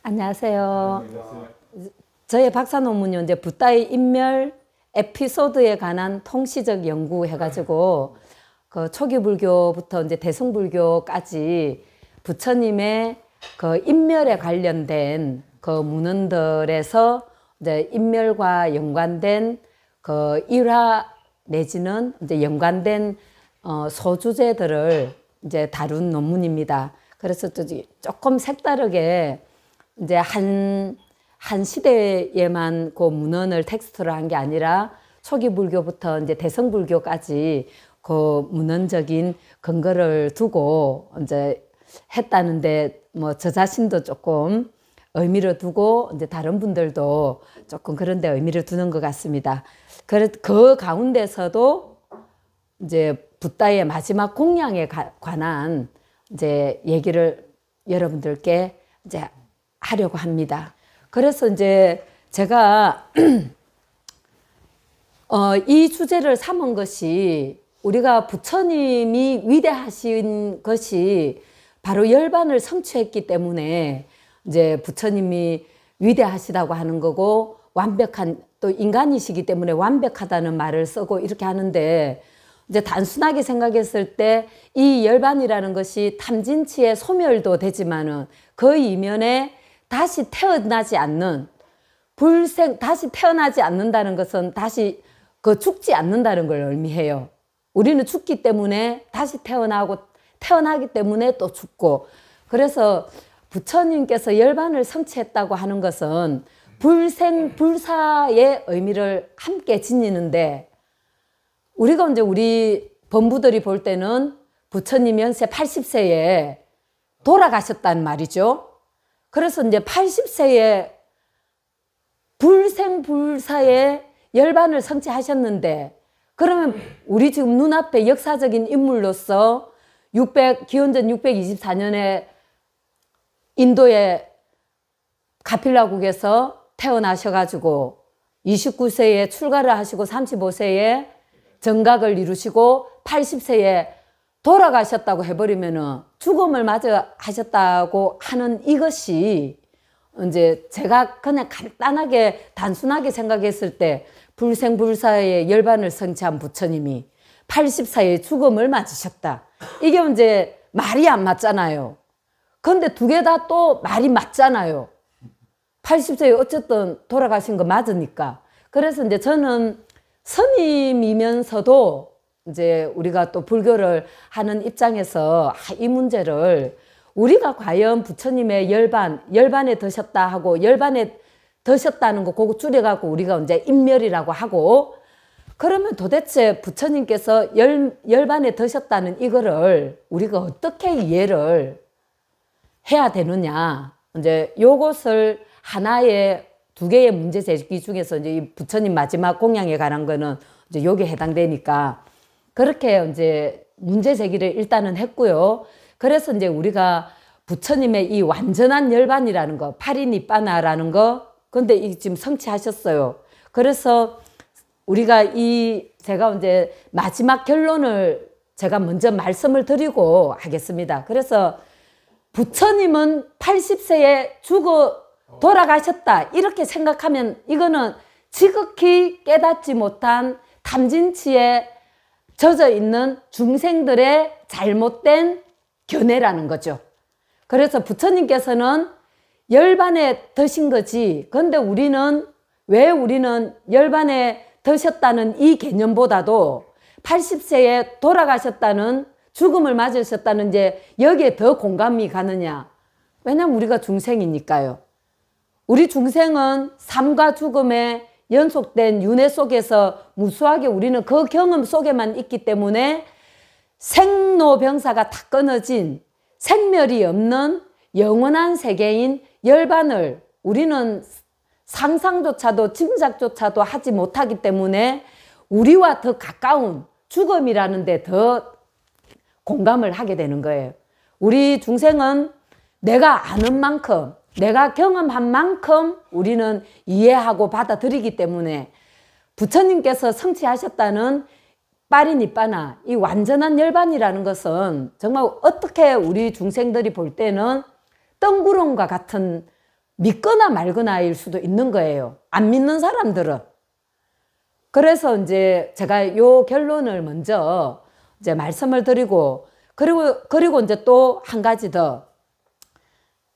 안녕하세요. 저의 박사 논문이 이제 붓다의 인멸 에피소드에 관한 통시적 연구 해가지고 그 초기 불교부터 이제 대승불교까지 부처님의 그 인멸에 관련된 그 문헌들에서 이제 인멸과 연관된 그 일화 내지는 이제 연관된 소주제들을 이제 다룬 논문입니다. 그래서 조금 색다르게 이제 한 시대에만 그 문헌을 텍스트로 한 게 아니라 초기 불교부터 이제 대승불교까지 그 문헌적인 근거를 두고 이제 했다는데 뭐 저 자신도 조금 의미를 두고 이제 다른 분들도 조금 그런데 의미를 두는 것 같습니다. 그 가운데서도 이제 붓다의 마지막 공양에 관한 이제 얘기를 여러분들께 이제 하려고 합니다. 그래서 이제 제가 이 주제를 삼은 것이 우리가 부처님이 위대하신 것이 바로 열반을 성취했기 때문에 이제 부처님이 위대하시다고 하는 거고 완벽한 또 인간이시기 때문에 완벽하다는 말을 쓰고 이렇게 하는데 이제 단순하게 생각했을 때 이 열반이라는 것이 탐진치의 소멸도 되지만은 그 이면에 다시 태어나지 않는 다시 태어나지 않는다는 것은 다시 죽지 않는다는 걸 의미해요. 우리는 죽기 때문에 다시 태어나기 때문에 또 죽고, 그래서 부처님께서 열반을 성취했다고 하는 것은 불생불사의 의미를 함께 지니는데, 우리가 이제 우리 범부들이 볼 때는 부처님 연세 80세에 돌아가셨단 말이죠. 그래서 이제 80세에 불생불사의 열반을 성취하셨는데, 그러면 우리 지금 눈앞에 역사적인 인물로서 기원전 624년에 인도의 가필라국에서 태어나셔가지고 29세에 출가를 하시고 35세에 정각을 이루시고 80세에 돌아가셨다고 해버리면은 죽음을 맞아 하셨다고 하는 이것이 이제 제가 그냥 간단하게 단순하게 생각했을 때 불생불사의 열반을 성취한 부처님이 80세에 죽음을 맞으셨다. 이게 이제 말이 안 맞잖아요. 그런데 두 개 다 또 말이 맞잖아요. 80세에 어쨌든 돌아가신 거 맞으니까. 그래서 이제 저는 스님이면서도 이제 우리가 또 불교를 하는 입장에서 이 문제를 우리가 과연 부처님의 열반에 드셨다 하고 열반에 드셨다는 거 그거 줄여갖고 우리가 이제 인멸이라고 하고, 그러면 도대체 부처님께서 열반에 드셨다는 이거를 우리가 어떻게 이해를 해야 되느냐. 이제 요것을 하나의 두 개의 문제 제기 중에서 이제 이 부처님 마지막 공양에 관한 거는 이제 요게 해당되니까 그렇게 이제 문제 제기를 일단은 했고요. 그래서 이제 우리가 부처님의 이 완전한 열반이라는 거, 파리니빠나라는 거, 근데 이 지금 성취하셨어요. 그래서 우리가 제가 이제 마지막 결론을 제가 먼저 말씀을 드리고 하겠습니다. 그래서 부처님은 80세에 돌아가셨다 이렇게 생각하면 이거는 지극히 깨닫지 못한 탐진치에 젖어 있는 중생들의 잘못된 견해라는 거죠. 그래서 부처님께서는 열반에 드신 거지. 그런데 왜 우리는 열반에 드셨다는 이 개념보다도 80세에 돌아가셨다는 죽음을 맞으셨다는 이제 여기에 더 공감이 가느냐. 왜냐면 우리가 중생이니까요. 우리 중생은 삶과 죽음의 연속된 윤회 속에서 무수하게 우리는 그 경험 속에만 있기 때문에 생로병사가 다 끊어진 생멸이 없는 영원한 세계인 열반을 우리는 상상조차도 짐작조차도 하지 못하기 때문에 우리와 더 가까운 죽음이라는 데 더 공감을 하게 되는 거예요. 우리 중생은 내가 아는 만큼, 내가 경험한 만큼 우리는 이해하고 받아들이기 때문에 부처님께서 성취하셨다는 빠리니빠나 이 완전한 열반이라는 것은 정말 어떻게 우리 중생들이 볼 때는 뜬구름과 같은 믿거나 말거나일 수도 있는 거예요. 안 믿는 사람들은. 그래서 이제 제가 요 결론을 먼저 이제 말씀을 드리고, 그리고 이제 또 한 가지 더.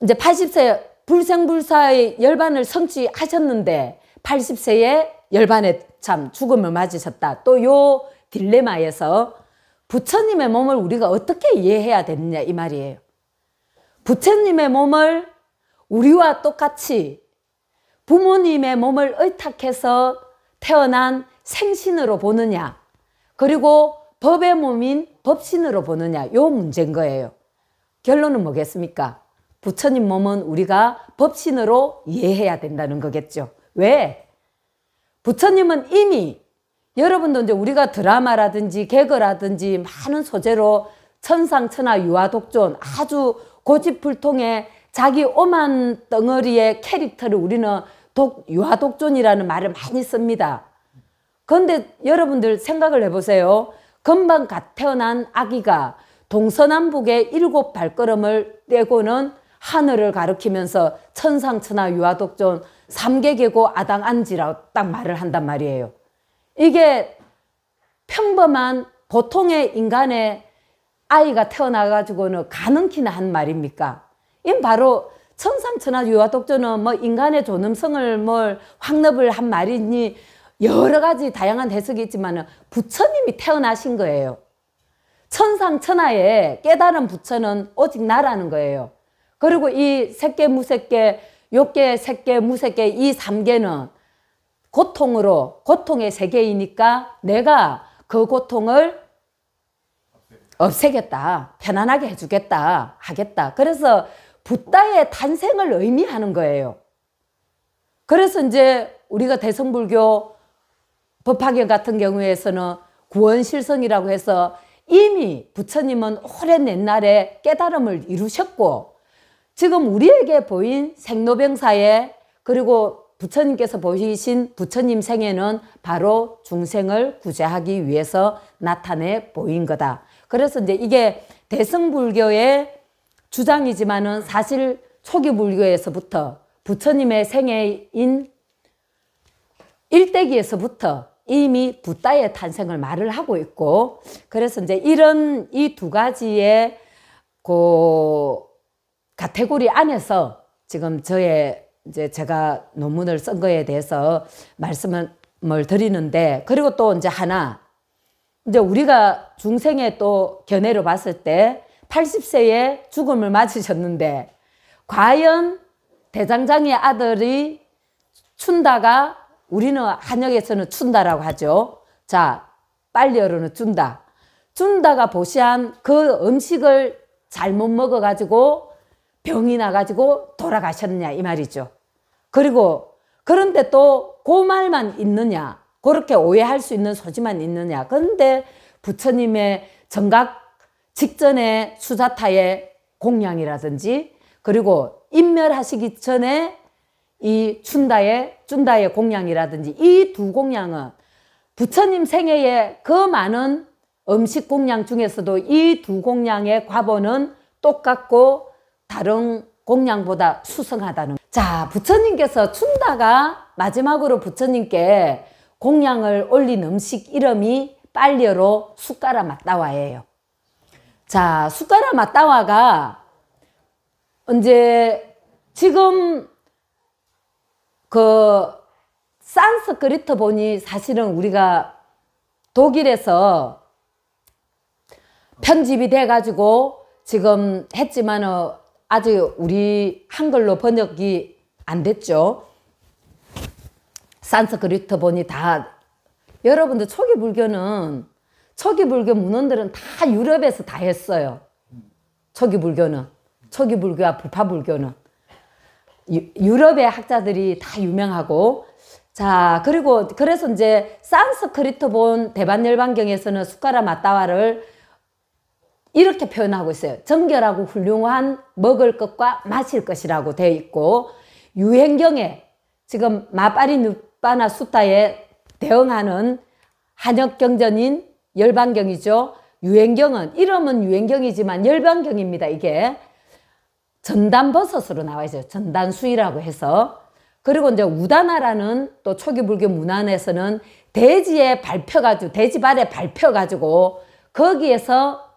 이제 80세 불생불사의 열반을 성취하셨는데 80세에 열반에 참 죽음을 맞으셨다. 또 요 딜레마에서 부처님의 몸을 우리가 어떻게 이해해야 되느냐 이 말이에요. 부처님의 몸을 우리와 똑같이 부모님의 몸을 의탁해서 태어난 생신으로 보느냐, 그리고 법의 몸인 법신으로 보느냐, 요 문제인 거예요. 결론은 뭐겠습니까? 부처님 몸은 우리가 법신으로 이해해야 된다는 거겠죠. 왜? 부처님은 이미 여러분도 이제 우리가 드라마라든지 개그라든지 많은 소재로 천상천하 유아독존 아주 고집불통의 자기 오만 덩어리의 캐릭터를 우리는 유아독존이라는 말을 많이 씁니다. 그런데 여러분들 생각을 해보세요. 금방 갓 태어난 아기가 동서남북의 7 발걸음을 떼고는 하늘을 가리키면서 천상천하 유아독존 3개계고 아당안지라고 딱 말을 한단 말이에요. 이게 평범한 보통의 인간의 아이가 태어나가지고는 가능키나 한 말입니까? 이 바로 천상천하 유아독존은 뭐 인간의 존엄성을 뭘 확립을 한 말이니 여러 가지 다양한 해석이 있지만 부처님이 태어나신 거예요. 천상천하에 깨달은 부처는 오직 나라는 거예요. 그리고 이 색계, 무색계, 욕계, 색계, 무색계 이 3계는 고통의 세계이니까 내가 그 고통을 없애겠다, 편안하게 해주겠다, 하겠다. 그래서 붓다의 탄생을 의미하는 거예요. 그래서 이제 우리가 대성불교 법화경 같은 경우에서는 구원실성이라고 해서 이미 부처님은 오랜 옛날에 깨달음을 이루셨고 지금 우리에게 보인 생로병사에 그리고 부처님께서 보이신 부처님 생애는 바로 중생을 구제하기 위해서 나타내 보인 거다. 그래서 이제 이게 대승불교의 주장이지만은 사실 초기 불교에서부터 부처님의 생애인 일대기에서부터 이미 붓다의 탄생을 말을 하고 있고, 그래서 이제 이런 이 2가지의 그 카테고리 안에서 지금 이제 제가 논문을 쓴 거에 대해서 말씀을 드리는데, 그리고 또 이제 하나, 이제 우리가 중생의 또 견해로 봤을 때 80세에 죽음을 맞으셨는데 과연 대장장의 아들이 춘다가, 우리는 한역에서는 춘다라고 하죠. 자, 빨리어로는 춘다가 보시한 그 음식을 잘못 먹어가지고 병이 나가지고 돌아가셨느냐 이 말이죠. 그리고 그런데 또 그 말만 있느냐, 그렇게 오해할 수 있는 소지만 있느냐. 그런데 부처님의 정각 직전에 수자타의 공양이라든지 그리고 인멸하시기 전에 이 춘다의 공양이라든지 이 2 공양은 부처님 생애에 그 많은 음식 공양 중에서도 이 2 공양의 과보는 똑같고 다른 공양보다 수성하다는. 자, 부처님께서 춘다가 마지막으로 부처님께 공양을 올린 음식 이름이 빨리어로 숫가라 맞다와예요. 자, 숫가라 맞다와가 이제 지금 그 산스크리트 본이 사실은 우리가 독일에서 편집이 돼가지고 지금 했지만 아직 우리 한글로 번역이 안 됐죠. 산스크리트 본이 다, 여러분들 초기 불교 문헌들은 다 유럽에서 다 했어요. 초기 불교와 부파 불교는 유럽의 학자들이 다 유명하고, 자, 그리고 그래서 이제 산스크리트 본 대반열반경에서는 숫가라 맞다와를 이렇게 표현하고 있어요. 정결하고 훌륭한 먹을 것과 마실 것이라고 되어 있고, 유행경에 지금 마파리 누빠나 수타에 대응하는 한역경전인 열반경이죠. 유행경은 이름은 유행경이지만 열반경입니다. 이게 전단버섯으로 나와 있어요. 전단수이라고 해서. 그리고 이제 우다나라는 또 초기 불교 문안에서는 돼지에 밟혀가지고, 돼지발에 밟혀가지고 거기에서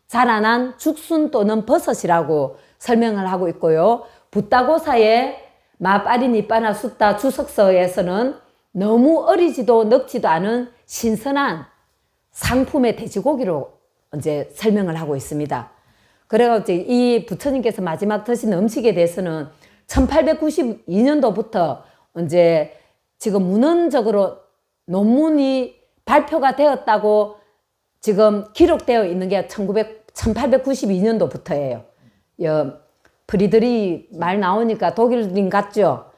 자라난 죽순 또는 버섯이라고 설명을 하고 있고요. 붓다고사의 마빠리니빠나 숫다 주석서에서는 너무 어리지도 늙지도 않은 신선한 상품의 돼지고기로 이제 설명을 하고 있습니다. 그래가지고 이 부처님께서 마지막 드신 음식에 대해서는 1892년도부터 이제 지금 문헌적으로 논문이 발표가 되었다고 지금 기록되어 있는 게 1892년도부터예요. 프리드리 말 나오니까 독일인 같죠?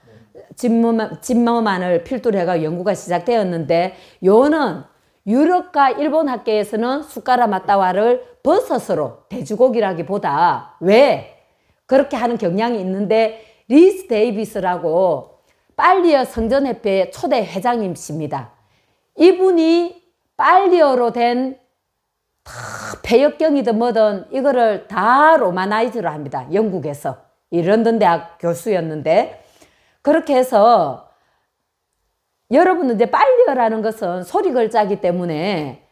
진머만을 필두로 해가 연구가 시작되었는데, 요는 유럽과 일본 학계에서는 수카라 마타와를 버섯으로, 돼지고기라기보다, 왜 그렇게 하는 경향이 있는데, 리스 데이비스라고 빨리어 성전협회의 초대 회장님이십니다. 이분이 빨리어로 된 폐역경이든 뭐든 이거를 다 로마나이즈로 합니다. 영국에서. 이 런던 대학 교수였는데, 그렇게 해서 여러분은 이제 빨리어라는 것은 소리 글자이기 때문에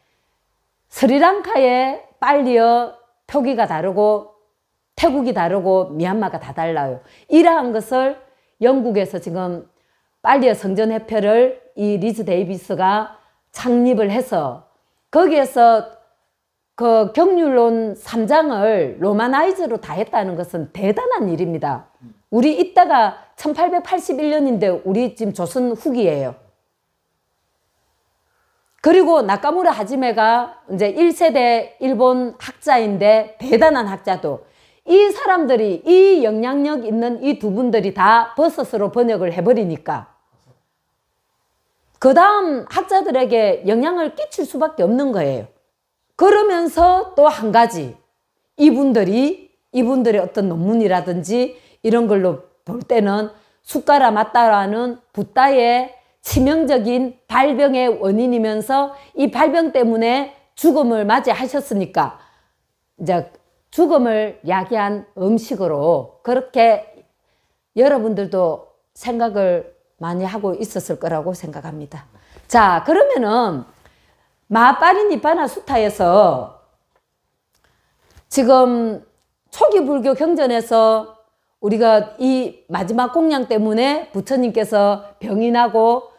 스리랑카의 빨리어 표기가 다르고 태국이 다르고 미얀마가 다 달라요. 이러한 것을 영국에서 지금 빨리어 성전협회를 이 리즈 데이비스가 창립을 해서 거기에서 그 경률론 3장을 로마나이즈로 다 했다는 것은 대단한 일입니다. 우리 이때가 1881년인데 우리 지금 조선 후기예요. 그리고 나카무라 하지메가 이제 1세대 일본 학자인데 대단한 학자도, 이 사람들이, 이 영향력 있는 이 두 분들이 다 버섯으로 번역을 해버리니까 그 다음 학자들에게 영향을 끼칠 수밖에 없는 거예요. 그러면서 또 한 가지, 이분들의 어떤 논문이라든지 이런 걸로 볼 때는 수카라 마타라는 붓다의 치명적인 발병의 원인이면서 이 발병 때문에 죽음을 맞이하셨으니까 이제 죽음을 야기한 음식으로 그렇게 여러분들도 생각을 많이 하고 있었을 거라고 생각합니다. 자, 그러면은 마빠리니빠나 수타에서 지금 초기 불교 경전에서 우리가 이 마지막 공양 때문에 부처님께서 병이 나고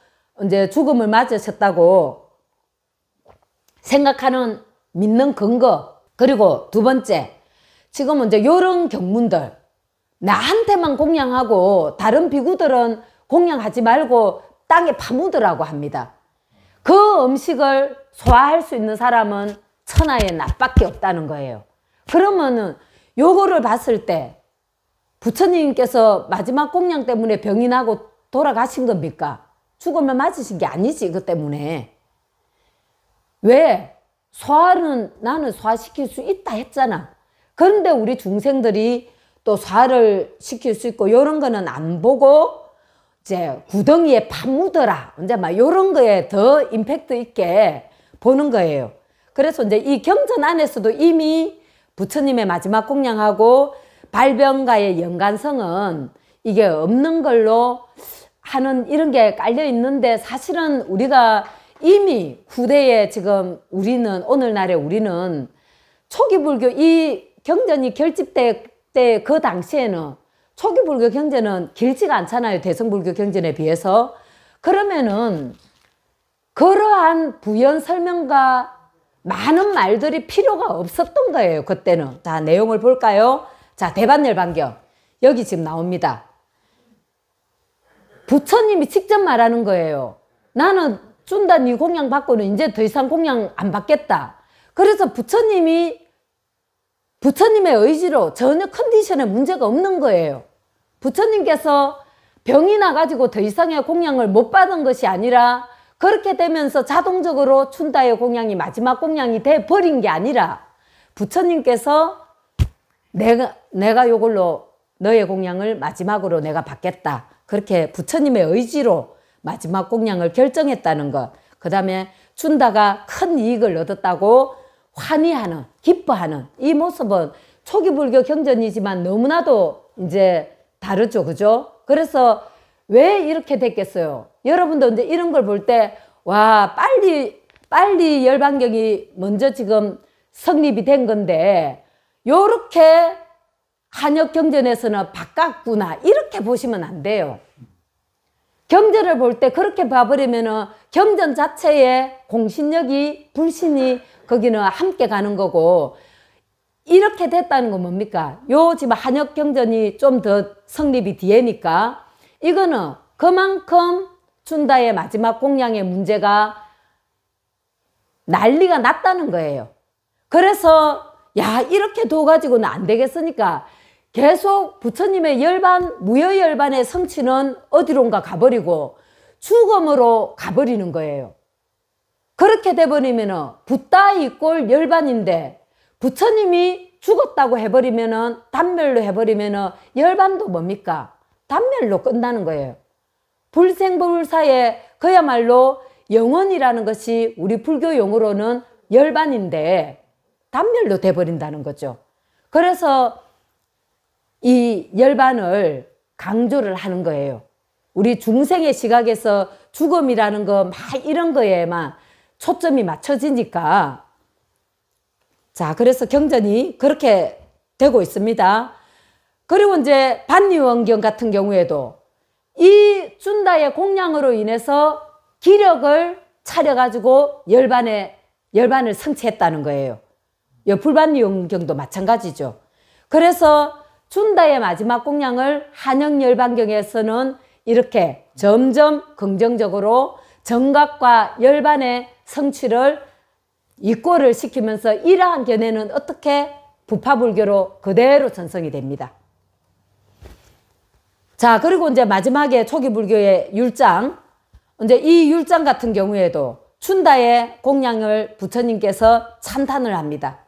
이제 죽음을 맞으셨다고 생각하는 믿는 근거, 그리고 두 번째, 지금 이제 요런 경문들, 나한테만 공양하고 다른 비구들은 공양하지 말고 땅에 파묻으라고 합니다. 그 음식을 소화할 수 있는 사람은 천하에 나밖에 없다는 거예요. 그러면은 요거를 봤을 때 부처님께서 마지막 공양 때문에 병이 나고 돌아가신 겁니까? 죽음을 맞으신 게 아니지, 그 때문에. 왜? 소화는 나는 소화시킬 수 있다 했잖아. 그런데 우리 중생들이 또 소화를 시킬 수 있고 요런 거는 안 보고 이제 구덩이에 파묻어라, 이제 막 요런 거에 더 임팩트 있게 보는 거예요. 그래서 이제 이 경전 안에서도 이미 부처님의 마지막 공양하고 발병과의 연관성은 이게 없는 걸로 하는 이런 게 깔려 있는데, 사실은 우리가 이미 후대에 지금 우리는, 오늘날에 우리는 초기 불교 이 경전이 결집될 때 그 당시에는 초기 불교 경전은 길지가 않잖아요. 대성불교 경전에 비해서. 그러면은 그러한 부연 설명과 많은 말들이 필요가 없었던 거예요, 그때는. 자, 내용을 볼까요? 자, 대반열반경. 여기 지금 나옵니다. 부처님이 직접 말하는 거예요. 나는 준다 네 공양 받고는 이제 더 이상 공양 안 받겠다. 그래서 부처님의 의지로 전혀 컨디션에 문제가 없는 거예요. 부처님께서 병이 나가지고 더 이상의 공양을 못 받은 것이 아니라 그렇게 되면서 자동적으로 춘다의 공양이 마지막 공양이 돼버린 게 아니라 부처님께서 내가 요걸로 너의 공양을 마지막으로 내가 받겠다. 그렇게 부처님의 의지로 마지막 공양을 결정했다는 것. 그 다음에 춘다가 큰 이익을 얻었다고 환희하는, 기뻐하는 이 모습은 초기 불교 경전이지만 너무나도 이제 다르죠. 그죠? 그래서 왜 이렇게 됐겠어요? 여러분도 이제 이런 걸 볼 때, 와, 빨리 열반경이 먼저 지금 성립이 된 건데, 요렇게 한역 경전에서는 바꿨구나. 이렇게 보시면 안 돼요. 경전을 볼 때 그렇게 봐버리면은 경전 자체에 공신력이, 불신이 거기는 함께 가는 거고, 이렇게 됐다는 건 뭡니까? 요 지금 한역 경전이 좀 더 성립이 뒤에니까, 이거는 그만큼 춘다의 마지막 공양의 문제가 난리가 났다는 거예요. 그래서 야, 이렇게 둬가지고는 안 되겠으니까 계속 부처님의 열반, 무여열반의 성취는 어디론가 가버리고 죽음으로 가버리는 거예요. 그렇게 돼버리면은 붓다 이꼴 열반인데 부처님이 죽었다고 해버리면은, 단멸로 해버리면은 열반도 뭡니까? 단멸로 끝나는 거예요. 불생불사의 그야말로 영원이라는 것이 우리 불교 용어로는 열반인데 단멸로 돼버린다는 거죠. 그래서 이 열반을 강조를 하는 거예요. 우리 중생의 시각에서 죽음이라는 거 막 이런 거에만 초점이 맞춰지니까. 자, 그래서 경전이 그렇게 되고 있습니다. 그리고 이제 반니원경 같은 경우에도 이 춘다의 공양으로 인해서 기력을 차려가지고 열반을 성취했다는 거예요. 불반니원경도 마찬가지죠. 그래서 춘다의 마지막 공양을 한역열반경에서는 이렇게 점점 긍정적으로 정각과 열반의 성취를 이꼬를 시키면서 이러한 견해는 어떻게 부파불교로 그대로 전성이 됩니다. 자, 그리고 이제 마지막에 초기불교의 율장, 이제 이 율장 같은 경우에도 춘다의 공양을 부처님께서 찬탄을 합니다.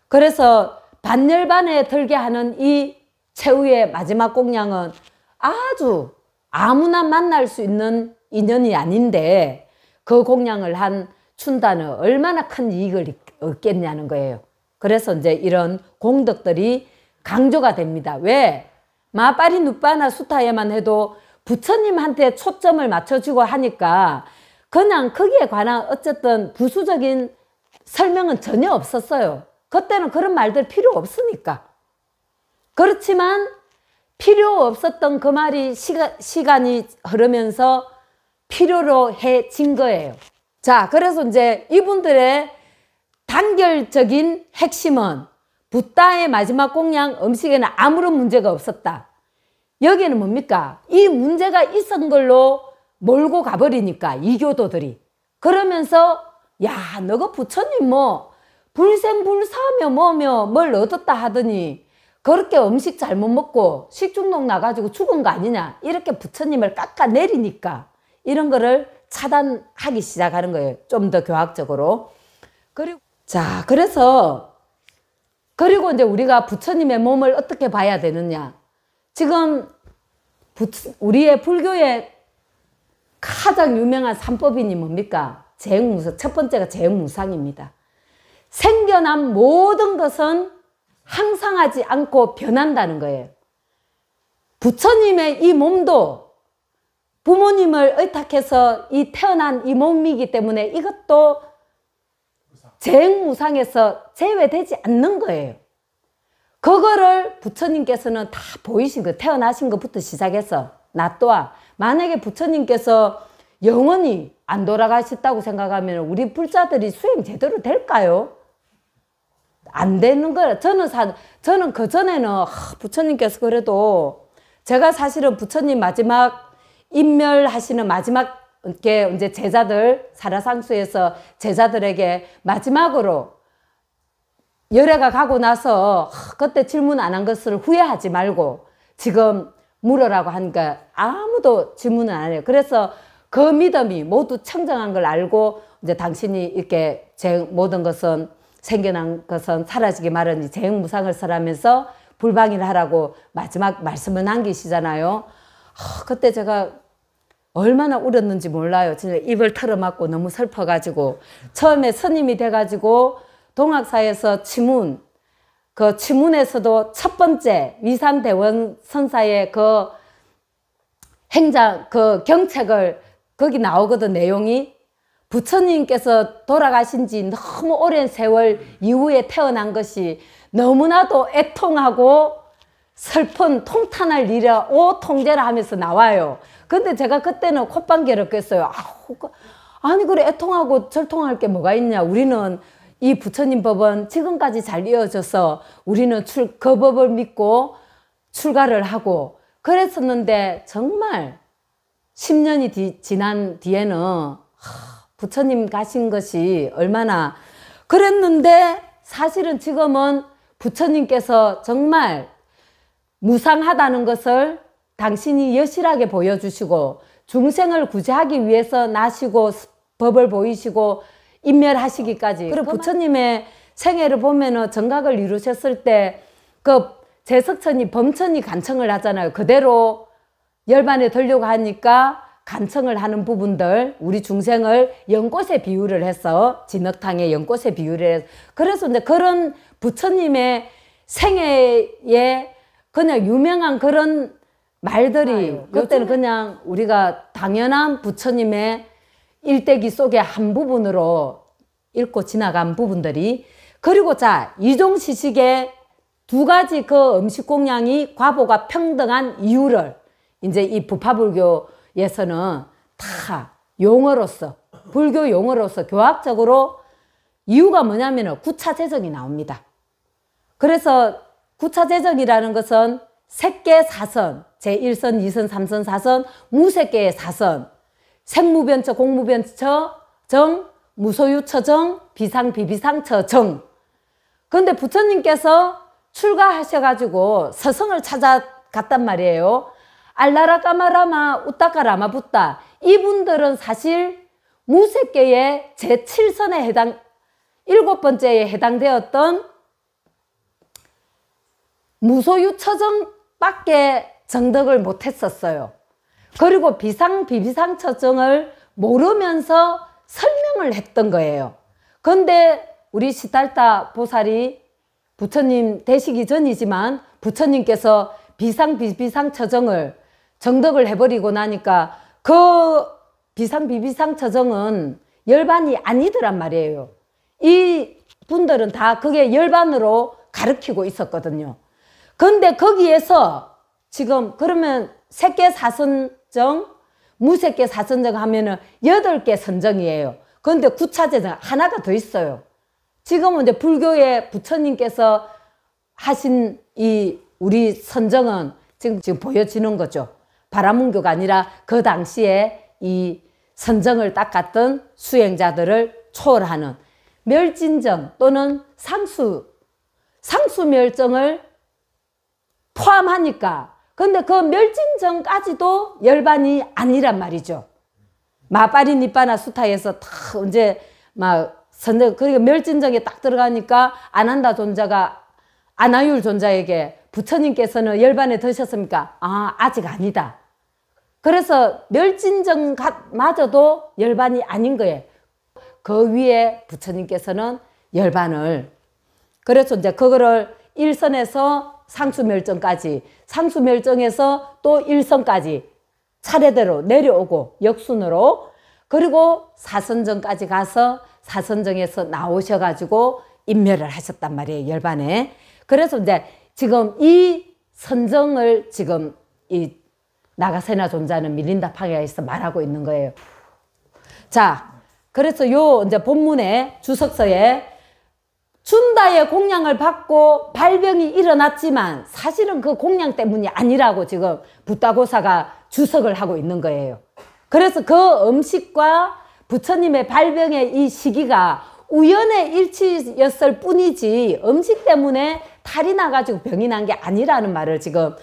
그래서 반열반에 들게 하는 이 최후의 마지막 공양은 아주 아무나 만날 수 있는 인연이 아닌데 그 공양을 한 춘다는 얼마나 큰 이익을 얻겠냐는 거예요. 그래서 이제 이런 공덕들이 강조가 됩니다. 왜? 마파리 누빠나 수타에만 해도 부처님한테 초점을 맞춰주고 하니까 그냥 거기에 관한 어쨌든 부수적인 설명은 전혀 없었어요. 그때는 그런 말들 필요 없으니까. 그렇지만 필요 없었던 그 말이 시간이 흐르면서 필요로 해진 거예요. 자, 그래서 이제 이분들의 단결적인 핵심은 붓다의 마지막 공양 음식에는 아무런 문제가 없었다. 여기에는 뭡니까? 이 문제가 있었던 걸로 몰고 가버리니까 이교도들이. 그러면서 야, 너가 부처님 뭐 불생불사며 뭐며 뭘 얻었다 하더니 그렇게 음식 잘못 먹고 식중독 나가지고 죽은 거 아니냐, 이렇게 부처님을 깎아내리니까 이런 거를 차단하기 시작하는 거예요. 좀 더 교학적으로. 그리고 자, 그래서 그리고 이제 우리가 부처님의 몸을 어떻게 봐야 되느냐. 지금 우리의 불교의 가장 유명한 삼법인이 뭡니까? 재행무상. 첫 번째가 재행무상입니다. 생겨난 모든 것은 항상하지 않고 변한다는 거예요. 부처님의 이 몸도 부모님을 의탁해서 이 태어난 이 몸이기 때문에 이것도 재행무상에서 제외되지 않는 거예요. 그거를 부처님께서는 다 보이신 거, 태어나신 것부터 시작해서 나 또한 만약에 부처님께서 영원히 안 돌아가셨다고 생각하면 우리 불자들이 수행 제대로 될까요? 안 되는 거예요. 저는 그전에는 부처님께서 그래도 제가 사실은 부처님 마지막 인멸하시는 마지막 이제 제자들 살아상수에서 제자들에게 마지막으로 열애가 가고 나서 그때 질문 안 한 것을 후회하지 말고 지금 물으라고 하니까 아무도 질문을 안 해요. 그래서 그 믿음이 모두 청정한 걸 알고 이제 당신이 이렇게 모든 것은 생겨난 것은 사라지기 마련이 재행무상을 설하면서 불방일 하라고 마지막 말씀을 남기시잖아요. 그때 제가 얼마나 울었는지 몰라요. 진짜 입을 털어맞고 너무 슬퍼가지고 처음에 스님이 돼가지고 동학사에서 치문 그 치문에서도 첫 번째 위산대원 선사의 그 행장, 그 경책을 거기 나오거든, 내용이. 부처님께서 돌아가신 지 너무 오랜 세월 이후에 태어난 것이 너무나도 애통하고 슬픈 통탄할 일이라 오통제라 하면서 나와요. 근데 제가 그때는 콧방귀를 꼈어요. 아니 그래 애통하고 절통할 게 뭐가 있냐. 우리는 이 부처님 법은 지금까지 잘 이어져서 우리는 그 법을 믿고 출가를 하고 그랬었는데 정말 10년이 지난 뒤에는 부처님 가신 것이 얼마나 그랬는데 사실은 지금은 부처님께서 정말 무상하다는 것을 당신이 여실하게 보여주시고 중생을 구제하기 위해서 나시고 법을 보이시고 인멸하시기까지. 그리고 부처님의 생애를 보면은 정각을 이루셨을 때 그 제석천이 범천이 간청을 하잖아요. 그대로 열반에 들려고 하니까 간청을 하는 부분들 우리 중생을 연꽃에 비유를 해서 진흙탕에 연꽃에 비유를 해서 그래서 이제 그런 부처님의 생애에 그냥 유명한 그런 말들이 이때는 그냥 우리가 당연한 부처님의 일대기 속의 한 부분으로 읽고 지나간 부분들이 그리고 자 이종시식의 두 가지 그 음식 공양이 과보가 평등한 이유를 이제 이 부파불교에서는 다 용어로서 불교 용어로서 교학적으로 이유가 뭐냐면 구차재정이 나옵니다. 그래서 구차재정이라는 것은 색계 사선 제1선, 2선, 3선, 4선 무색계의 사선 생무변처, 공무변처 정, 무소유처정, 비상비비상처정. 그런데 부처님께서 출가하셔가지고 서성을 찾아갔단 말이에요. 알라라 까마라마 우따까라마 붓다. 이분들은 사실 무색계의 제7선에 해당 7번째에 해당되었던 무소유처정밖에 정덕을 못했었어요. 그리고 비상비비상처정을 모르면서 설명을 했던 거예요. 그런데 우리 시달타 보살이 부처님 되시기 전이지만 부처님께서 비상비비상처정을 정덕을 해버리고 나니까 그 비상비비상처정은 열반이 아니더란 말이에요. 이 분들은 다 그게 열반으로 가르치고 있었거든요. 근데 거기에서 지금 그러면 색계 사선정, 무색계 사선정 하면은 8개 선정이에요. 그런데 구차재정 하나가 더 있어요. 지금은 이제 불교의 부처님께서 하신 이 우리 선정은 지금 보여지는 거죠. 바라문교가 아니라 그 당시에 이 선정을 닦았던 수행자들을 초월하는 멸진정 또는 상수멸정을 포함하니까 근데 그 멸진정까지도 열반이 아니란 말이죠. 마빠리 니빠나 수타에서 다 이제 막 선정 그러니까 멸진정에 딱 들어가니까 아난다 존자가 아나율 존자에게 부처님께서는 열반에 드셨습니까? 아직 아니다. 그래서 멸진정마저도 열반이 아닌 거예요. 그 위에 부처님께서는 열반을 그래서 이제 그거를 일선에서 상수멸정까지 상수멸정에서 또 일선까지 차례대로 내려오고 역순으로 그리고 사선정까지 가서 사선정에서 나오셔가지고 인멸을 하셨단 말이에요. 열반에. 그래서 이제 지금 이 선정을 지금 이 나가세나 존자는 밀린다 파괴에서 말하고 있는 거예요. 자, 그래서 요 이제 본문의 주석서에 준다의 공양을 받고 발병이 일어났지만 사실은 그 공양 때문이 아니라고 지금 붓다고사가 주석을 하고 있는 거예요. 그래서 그 음식과 부처님의 발병의 이 시기가 우연의 일치였을 뿐이지 음식 때문에 탈이 나가지고 병이 난 게 아니라는 말을 지금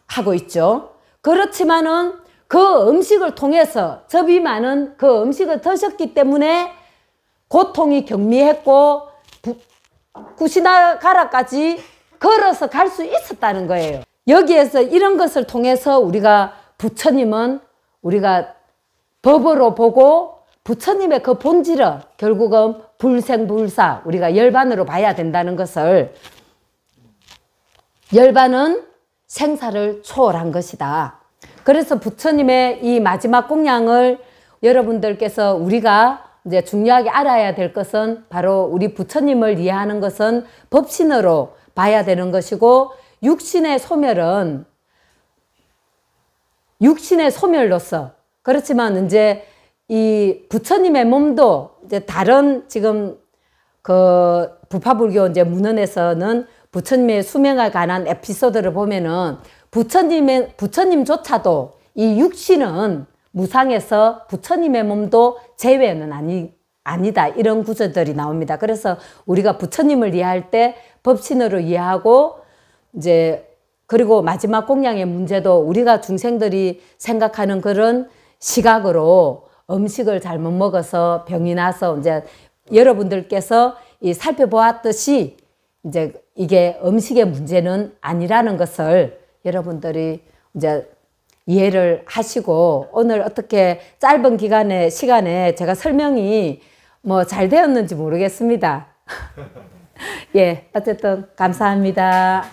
하고 있죠. 그렇지만은 그 음식을 통해서 접이 많은 그 음식을 드셨기 때문에 고통이 경미했고 구시나가라까지 걸어서 갈 수 있었다는 거예요. 여기에서 이런 것을 통해서 우리가 부처님은 우리가 법으로 보고 부처님의 그 본질은 결국은 불생불사 우리가 열반으로 봐야 된다는 것을 열반은 생사를 초월한 것이다. 그래서 부처님의 이 마지막 공양을 여러분들께서 우리가 이제 중요하게 알아야 될 것은 바로 우리 부처님을 이해하는 것은 법신으로 봐야 되는 것이고, 육신의 소멸은 육신의 소멸로서, 그렇지만 이제 이 부처님의 몸도 이제 다른 지금 그 부파불교 이제 문헌에서는 부처님의 수명에 관한 에피소드를 보면은 부처님조차도 이 육신은 무상해서 부처님의 몸도 제외는 아니다. 이런 구절들이 나옵니다. 그래서 우리가 부처님을 이해할 때 법신으로 이해하고, 이제 그리고 마지막 공양의 문제도 우리가 중생들이 생각하는 그런 시각으로 음식을 잘못 먹어서 병이 나서 이제 여러분들께서 이 살펴보았듯이 이제 이게 음식의 문제는 아니라는 것을 여러분들이 이제 이해를 하시고, 오늘 어떻게 짧은 시간에 제가 설명이 뭐 잘 되었는지 모르겠습니다. 예, 어쨌든 감사합니다.